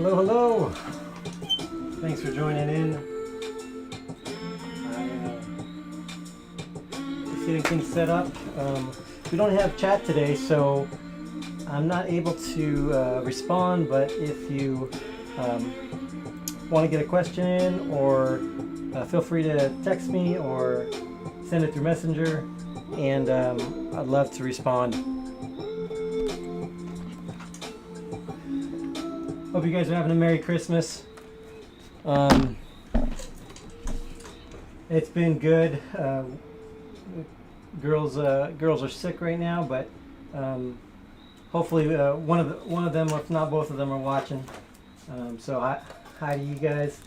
Hello, hello. Thanks for joining in. Just getting things set up. We don't have chat today, so I'm not able to respond, but if you want to get a question in, or feel free to text me or send it through Messenger, and I'd love to respond. Hope you guys are having a Merry Christmas. It's been good. Girls are sick right now, but hopefully one of them, if not both of them, are watching. So hi to you guys.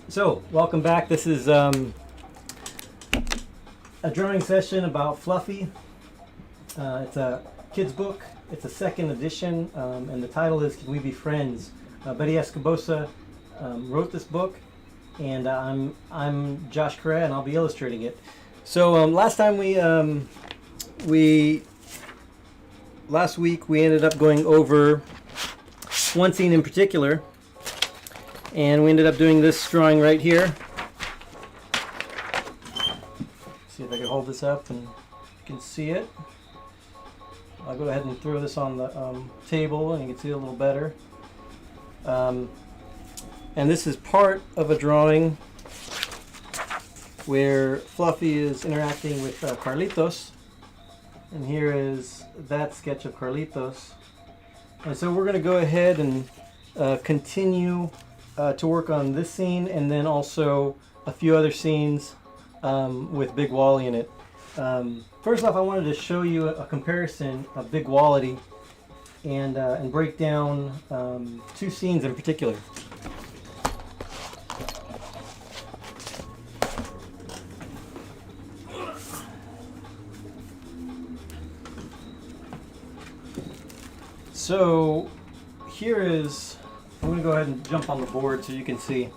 So welcome back. This is a drawing session about Fluffy. It's a kid's book. It's a second edition, and the title is "Can We Be Friends?" Betty Escobosa wrote this book, and I'm Josh Correa, and I'll be illustrating it. So last week we ended up going over one scene in particular, and we ended up doing this drawing right here. See if I can hold this up and you can see it. I'll go ahead and throw this on the table and you can see it a little better. And this is part of a drawing where Fluffy is interacting with Carlitos. And here is that sketch of Carlitos. And so we're going to go ahead and continue to work on this scene, and then also a few other scenes with Big Wally in it. First off, I wanted to show you a comparison of Big Wally and break down two scenes in particular. So here is, I'm going to go ahead and jump on the board so you can see.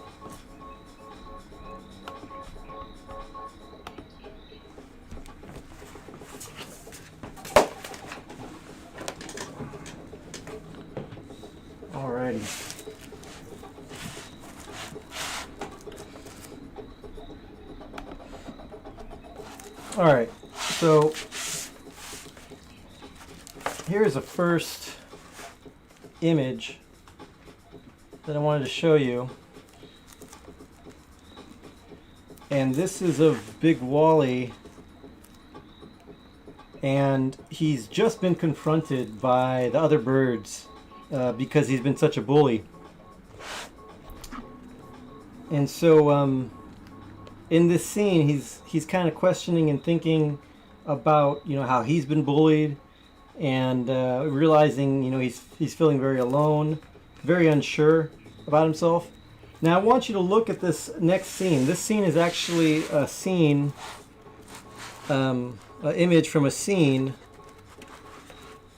Alrighty. Alright, so here's a first image that I wanted to show you, and this is of Big Wally, and he's just been confronted by the other birds because he's been such a bully. And so in this scene he's kind of questioning and thinking about, you know, how he's been bullied, and realizing, you know, he's feeling very alone, very unsure about himself. Now I want you to look at this next scene. This scene is actually a scene, an image from a scene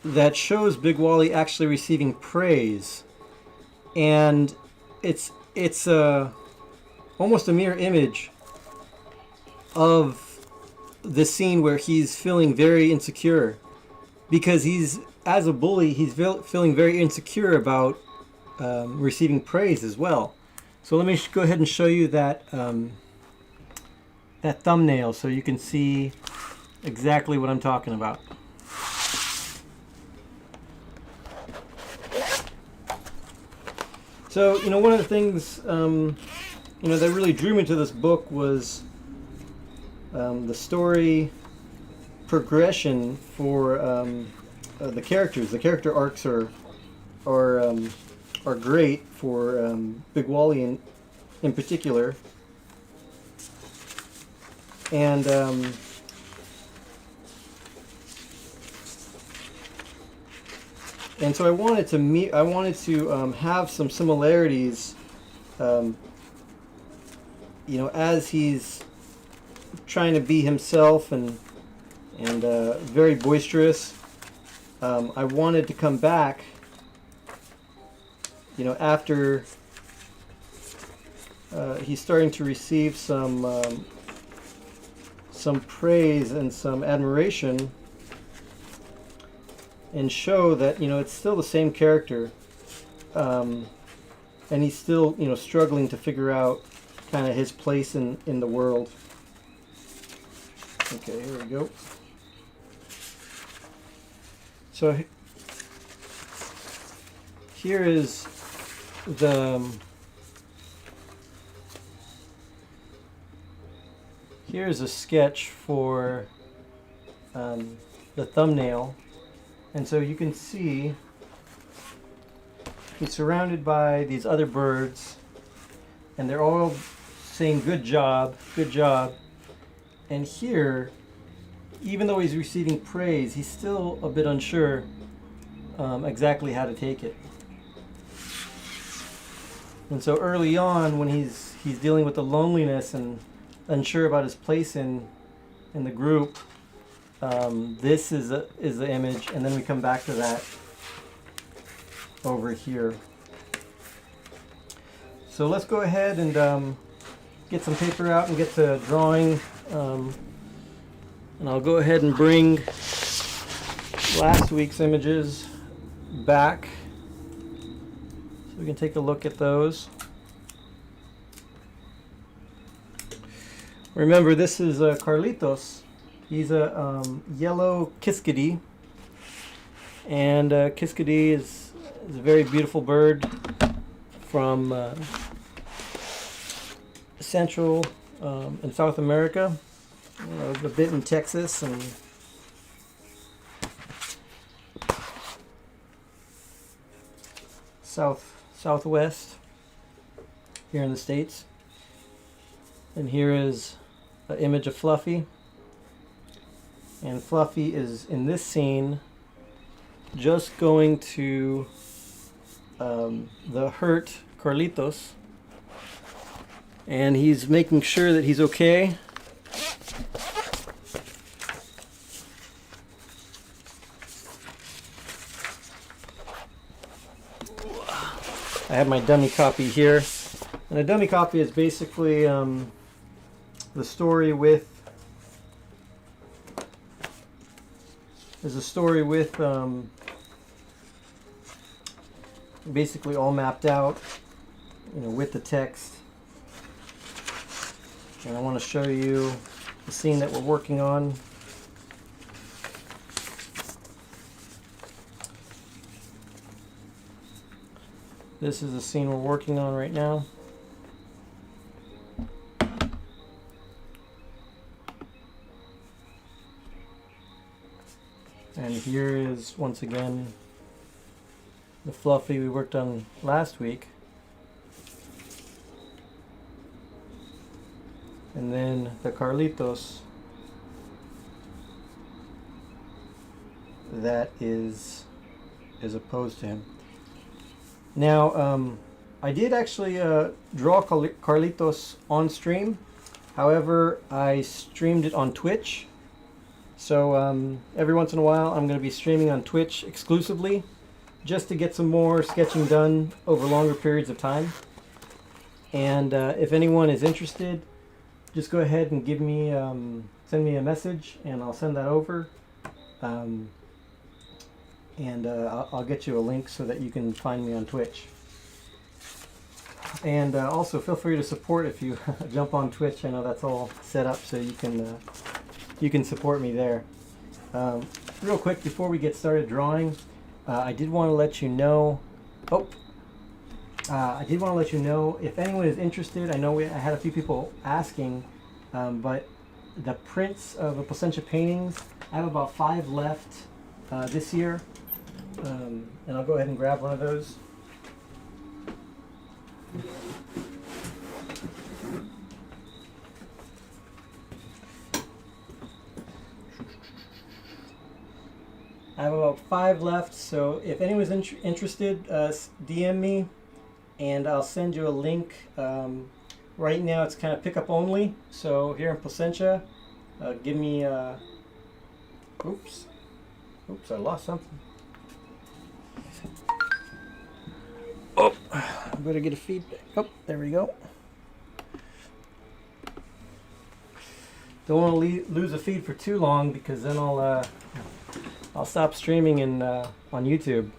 that shows Big Wally actually receiving praise, and it's almost a mirror image of the scene where he's feeling very insecure, because as a bully, he's feeling very insecure about receiving praise as well. So let me go ahead and show you that that thumbnail so you can see exactly what I'm talking about. So, you know, one of the things you know, that really drew me to this book was the story progression for the characters. The character arcs are great for Big Wally in particular, and so I wanted to have some similarities, you know, as he's trying to be himself and very boisterous. I wanted to come back, you know, after he's starting to receive some praise and some admiration, and show that, you know, it's still the same character, and he's still, you know, struggling to figure out kind of his place in the world. Okay, here we go. So here is the here's a sketch for the thumbnail, and so you can see he's surrounded by these other birds, and they're all saying good job, good job. And here, even though he's receiving praise, he's still a bit unsure exactly how to take it. And so early on, when he's dealing with the loneliness and unsure about his place in the group, this is the image, and then we come back to that over here. So let's go ahead and get some paper out and get to drawing, and I'll go ahead and bring last week's images back so we can take a look at those. Remember, this is Carlitos. He's a yellow Kiskadee, and Kiskadee is a very beautiful bird from Central and South America, a bit in Texas and southwest here in the States. And here is an image of Fluffy. And Fluffy is in this scene just going to the hurt Carlitos, and he's making sure that he's okay. I have my dummy copy here, and a dummy copy is basically the story with basically all mapped out, you know, with the text. And I want to show you the scene that we're working on. This is the scene we're working on right now. And here is, once again, the Fluffy we worked on last week. And then the Carlitos that is opposed to him. Now, I did actually draw Carlitos on stream. However, I streamed it on Twitch. So every once in a while I'm going to be streaming on Twitch exclusively, just to get some more sketching done over longer periods of time. And if anyone is interested, just go ahead and give me send me a message, and I'll send that over. And I'll get you a link so that you can find me on Twitch. And also feel free to support if you jump on Twitch. I know that's all set up so you can support me there. Real quick before we get started drawing, I did want to let you know. I did want to let you know if anyone is interested. I know I had a few people asking, but the prints of the Placentia paintings, I have about 5 left this year, and I'll go ahead and grab one of those. I have about 5 left, so if anyone's interested, DM me, and I'll send you a link. Right now it's kind of pickup only, so here in Placentia, give me, oops, I lost something. Oh, I better get a feedback. Oh, there we go. Don't want to lose a feed for too long, because then I'll I'll stop streaming on YouTube.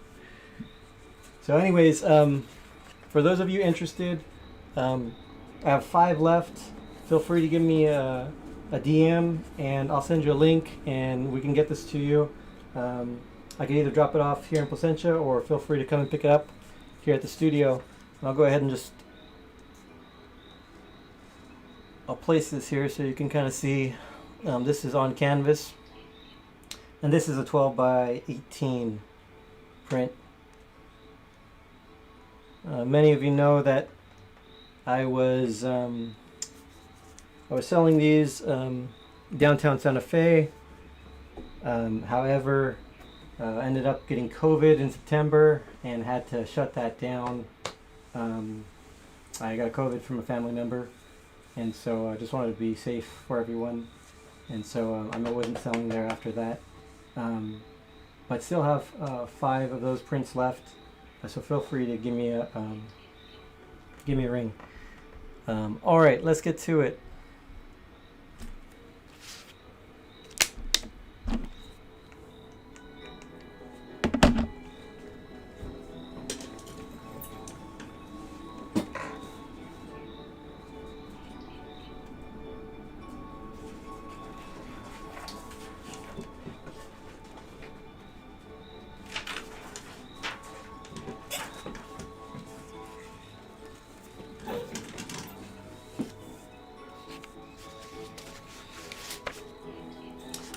So anyways, for those of you interested, I have 5 left. Feel free to give me a DM and I'll send you a link and we can get this to you. I can either drop it off here in Placentia or feel free to come and pick it up here at the studio. And I'll go ahead and I'll place this here so you can kind of see. This is on canvas and this is a 12 by 18 print. Many of you know that I was selling these downtown Santa Fe. However, ended up getting COVID in September and had to shut that down. I got COVID from a family member, and so I just wanted to be safe for everyone. And so I wasn't selling there after that. But still have 5 of those prints left. So feel free to give me a ring. All right, let's get to it.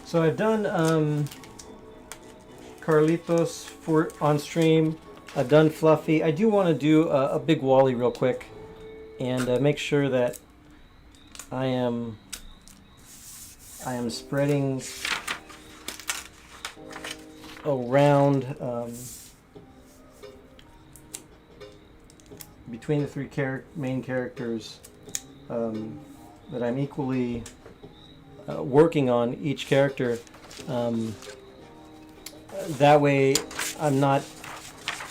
So I've done Carlitos on stream. I've done Fluffy. I do want to do a big Wally real quick and make sure that I am spreading around between the 3 main characters, that I'm equally working on each character. That way I'm not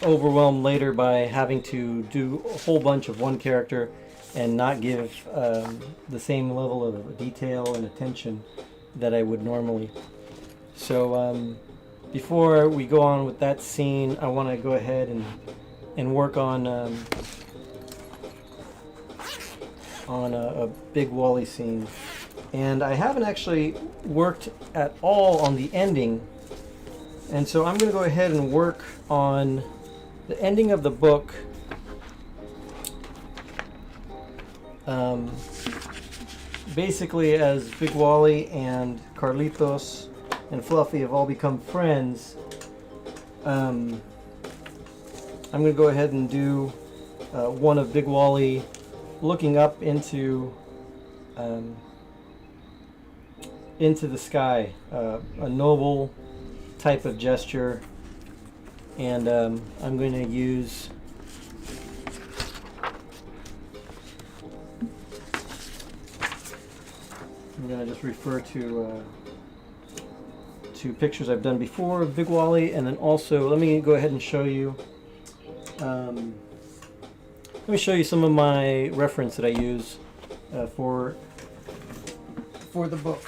overwhelmed later by having to do a whole bunch of one character and not give the same level of detail and attention that I would normally. So before we go on with that scene, I want to go ahead and work on a big Wally scene. And I haven't actually worked at all on the ending, and so I'm going to go ahead and work on the ending of the book. Basically, as Big Wally and Carlitos and Fluffy have all become friends, I'm going to go ahead and do one of Big Wally looking up into the sky, a noble type of gesture, and I'm going to use I'm going to just refer to pictures I've done before of Big Wally, and then also let me go ahead and show you some of my reference that I use for the book.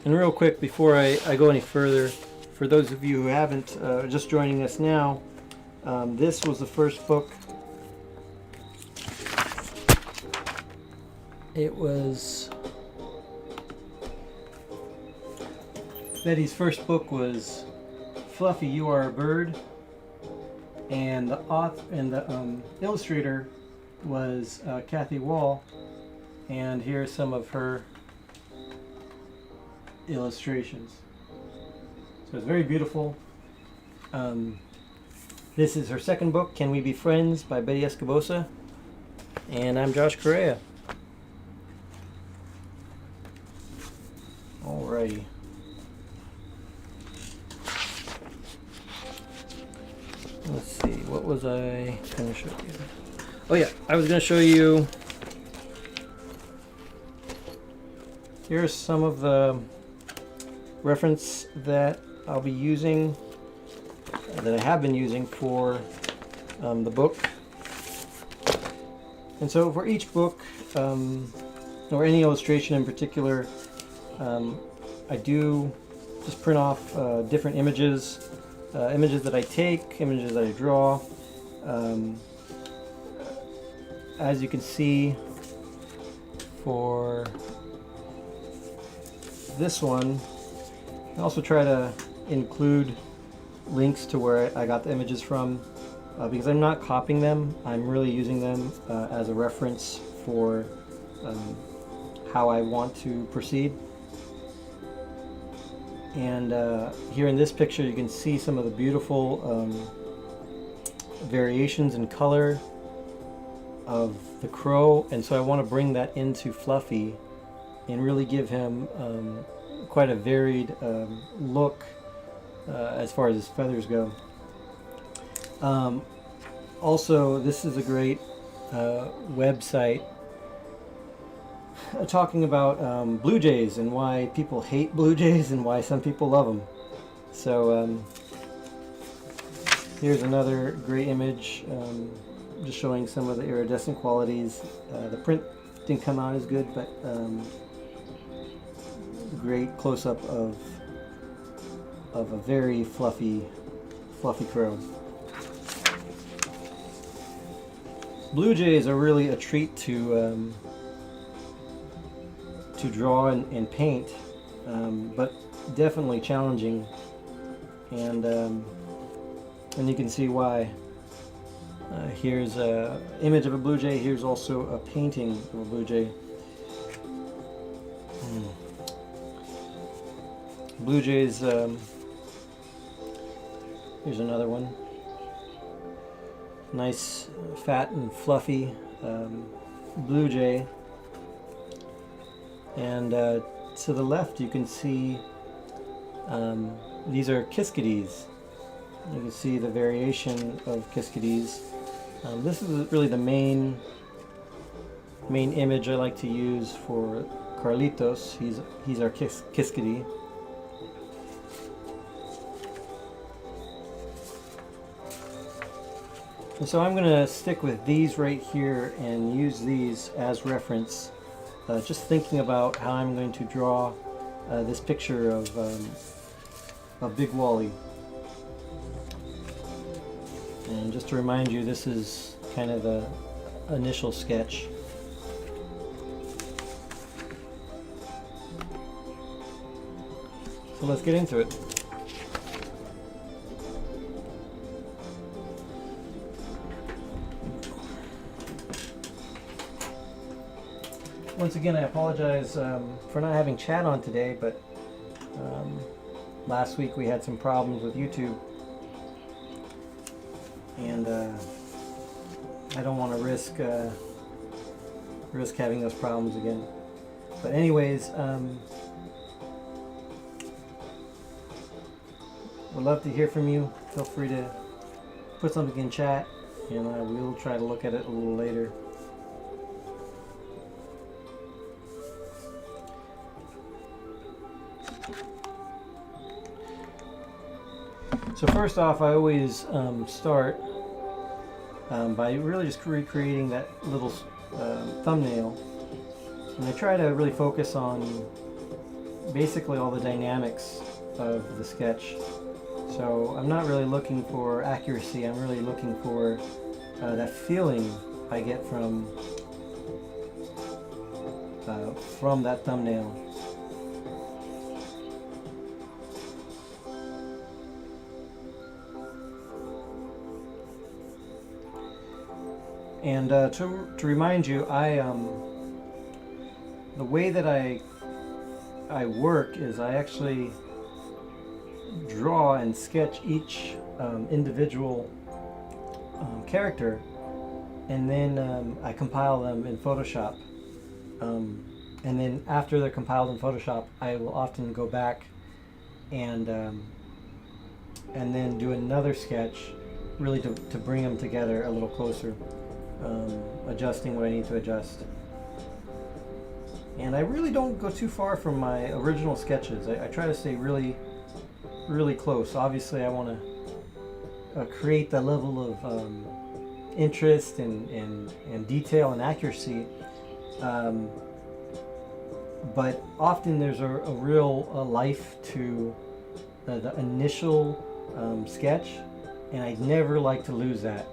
And real quick, before I go any further, for those of you who haven't, just joining us now, this was the first book. It was Betty's first book was Fluffy, You Are a Bird, and the author and the illustrator was Kathy Wall, and here's some of her illustrations. So it's very beautiful. This is her second book, Can We Be Friends by Betty Escobosa, and I'm Josh Correa. Alrighty. Let's see, what was I going to show you? Oh yeah, I was going to show you, here's some of the reference that I'll be using, that I have been using for the book. And so for each book, or any illustration in particular, I do just print off different images, images that I take, images that I draw. As you can see, for this one, I also try to include links to where I got the images from, because I'm not copying them, I'm really using them as a reference for how I want to proceed. And here in this picture you can see some of the beautiful variations in color of the crow, and so I want to bring that into Fluffy and really give him quite a varied look as far as his feathers go. Also, this is a great website talking about blue jays and why people hate blue jays and why some people love them. So here's another great image, just showing some of the iridescent qualities. The print didn't come out as good, but great close-up of a very fluffy crow. Blue jays are really a treat to draw and paint, but definitely challenging, and you can see why. Here's an image of a blue jay. Here's also a painting of a blue jay. Blue jays. Here's another one. Nice, fat and fluffy blue jay. And to the left you can see these are Kiskadees. You can see the variation of Kiskadees. This is really the main image I like to use for Carlitos. He's our Kiskadee. And so I'm going to stick with these right here and use these as reference, just thinking about how I'm going to draw this picture of Big Wally. And just to remind you, this is kind of the initial sketch. So let's get into it. Once again, I apologize for not having chat on today, but last week we had some problems with YouTube, and I don't want to risk having those problems again. But anyways, would love to hear from you. Feel free to put something in chat, and I will try to look at it a little later. So first off, I always start by really just recreating that little thumbnail, and I try to really focus on basically all the dynamics of the sketch. So I'm not really looking for accuracy, I'm really looking for that feeling I get from that thumbnail. And to remind you, the way that I work is I actually draw and sketch each individual character, and then I compile them in Photoshop. And then after they're compiled in Photoshop, I will often go back and then do another sketch, really to bring them together a little closer. Adjusting what I need to adjust. And I really don't go too far from my original sketches. I try to stay really close. Obviously I want to create that level interest and detail and accuracy. Um, but often there's a real life to the initial sketch, and I'd never like to lose that.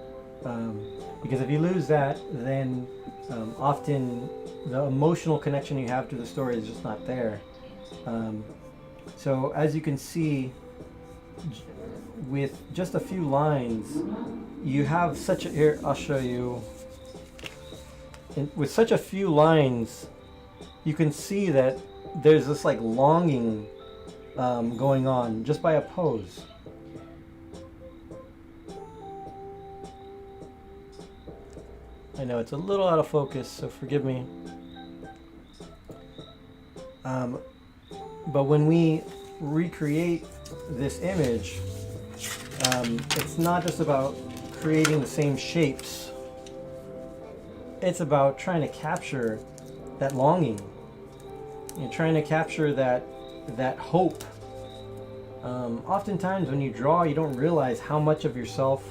Because if you lose that, then often the emotional connection you have to the story is just not there. So as you can see, with just a few lines, you have such a, here, I'll show you. With such a few lines, you can see that there's this like longing going on just by a pose. I know it's a little out of focus, so forgive me. But when we recreate this image, it's not just about creating the same shapes. It's about trying to capture that longing. You're trying to capture that hope. Oftentimes when you draw, you don't realize how much of yourself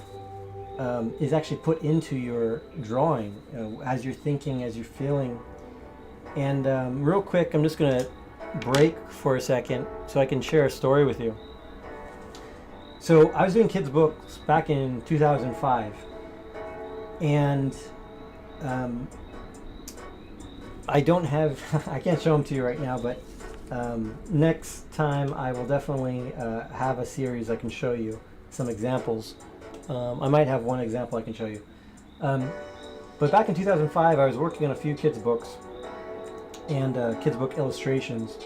is actually put into your drawing, as you're thinking, as you're feeling. And real quick, I'm just going to break for a second so I can share a story with you. So I was doing kids' books back in 2005, and I don't have, I can't show them to you right now, but next time I will definitely have a series I can show you some examples. I might have one example I can show you. But back in 2005, I was working on a few kids' books and kids' book illustrations.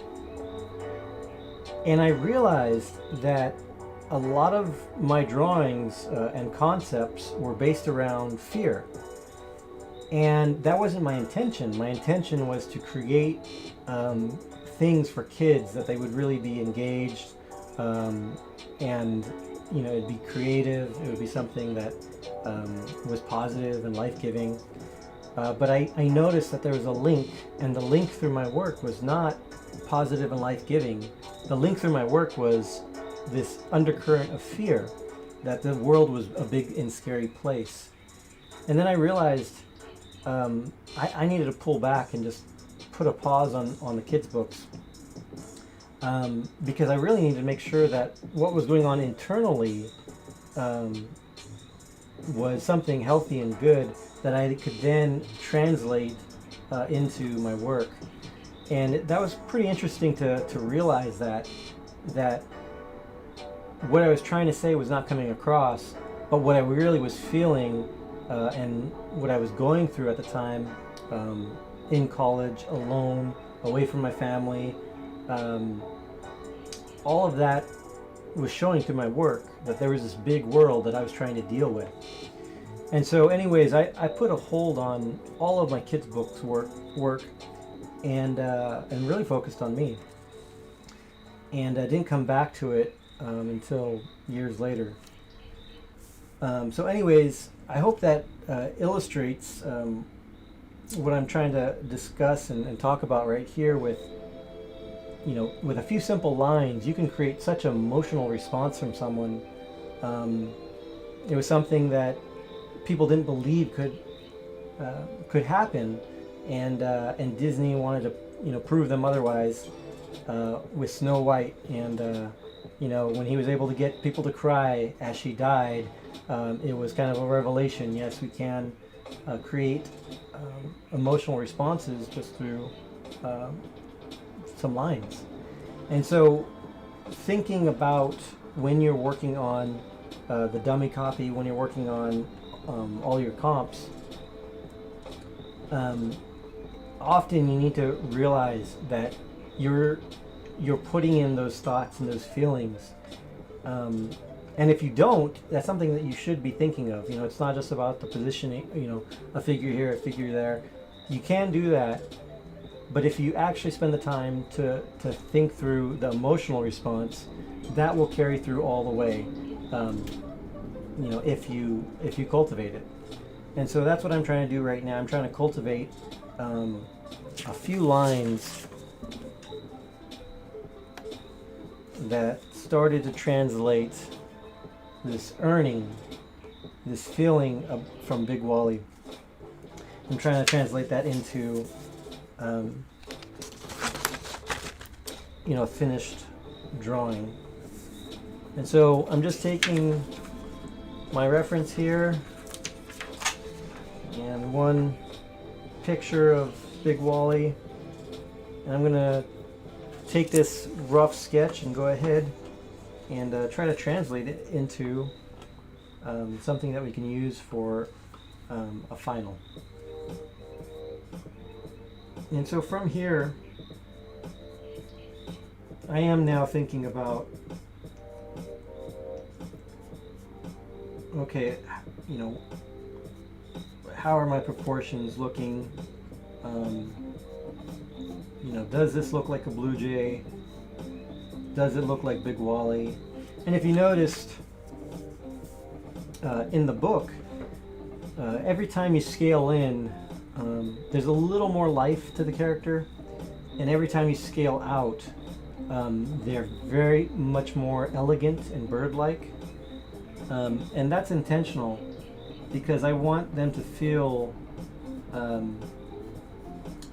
And I realized that a lot of my drawings and concepts were based around fear. And that wasn't my intention. My intention was to create things for kids that they would really be engaged, and it'd be creative. It would be something that was positive and life-giving. But I noticed that there was a link, and the link through my work was not positive and life-giving. The link through my work was this undercurrent of fear, that the world was a big and scary place. And then I realized I needed to pull back and just put a pause on the kids' books, because I really needed to make sure that what was going on internally was something healthy and good that I could then translate into my work. And that was pretty interesting to realize that what I was trying to say was not coming across, but what I really was feeling and what I was going through at the time, in college, alone, away from my family, all of that was showing through my work that there was this big world that I was trying to deal with. And so anyways, I put a hold on all of my kids' books work and really focused on me. And I didn't come back to it until years later. So anyways, I hope that illustrates what I'm trying to discuss and talk about right here with, with a few simple lines, you can create such an emotional response from someone. It was something that people didn't believe could happen, and Disney wanted to prove them otherwise with Snow White, and when he was able to get people to cry as she died, it was kind of a revelation. Yes, we can create emotional responses just through some lines. And so thinking about when you're working on the dummy copy, when you're working on all your comps, often you need to realize that you're putting in those thoughts and those feelings, and if you don't, that's something that you should be thinking of. It's not just about the positioning, a figure here, a figure there. You can do that, but if you actually spend the time to think through the emotional response, that will carry through all the way, if you cultivate it. And so that's what I'm trying to do right now. I'm trying to cultivate a few lines that started to translate this earning this feeling from Big Wally. I'm trying to translate that into finished drawing. And so I'm just taking my reference here and one picture of Big Wally, and I'm going to take this rough sketch and go ahead and try to translate it into something that we can use for a final. And so from here, I am now thinking about, okay, how are my proportions looking? Does this look like a blue jay? Does it look like Big Wally? And if you noticed in the book, every time you scale in, there's a little more life to the character, and every time you scale out, they're very much more elegant and bird-like, and that's intentional because I want them to feel, I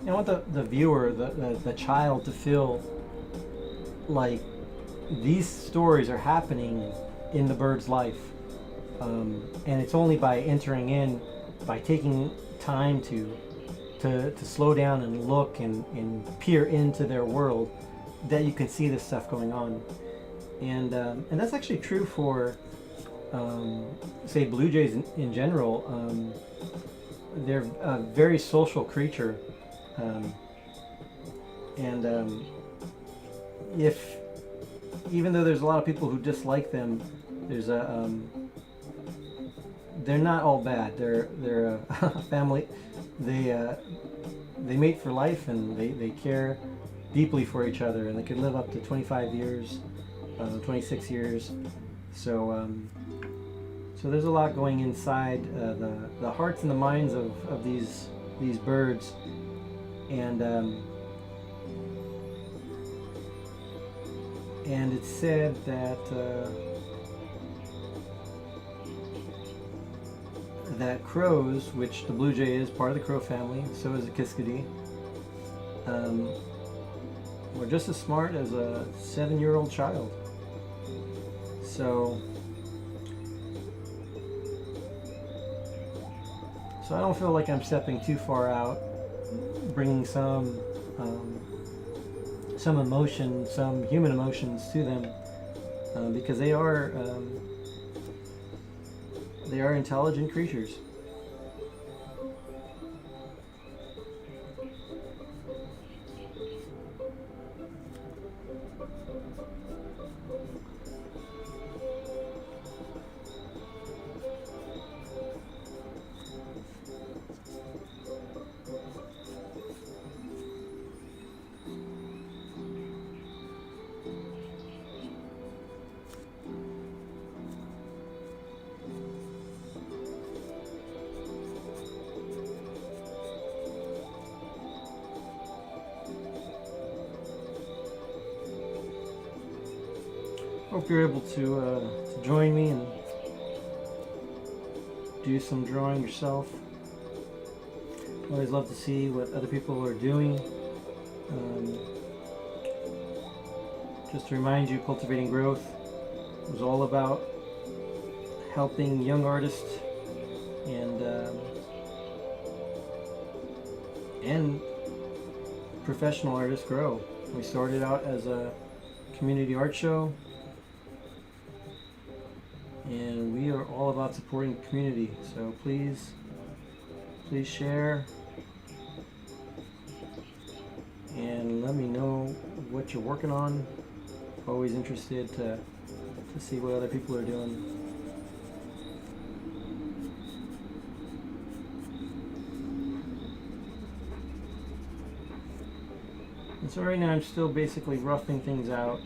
want the viewer, the child, to feel like these stories are happening in the bird's life, and it's only by entering in, by taking time to slow down and look and peer into their world, that you can see this stuff going on. And that's actually true for say blue jays in general. They're a very social creature, and if, even though there's a lot of people who dislike them, there's they're not all bad. They're a family. They mate for life, and they care deeply for each other, and they could live up to 25 years, 26 years. So so there's a lot going inside the hearts and the minds of these birds, and it's said that that crows, which the blue jay is part of the crow family, so is the Kiskadee, were just as smart as a 7-year-old child. So I don't feel like I'm stepping too far out, bringing some emotion, some human emotions to them, because they are intelligent creatures. Hope you're able to join me and do some drawing yourself. I always love to see what other people are doing. Just to remind you, Cultivating Growth was all about helping young artists and professional artists grow. We started out as a community art show, and we are all about supporting the community. So please share and let me know what you're working on. Always interested to see what other people are doing. And so right now I'm still basically roughing things out.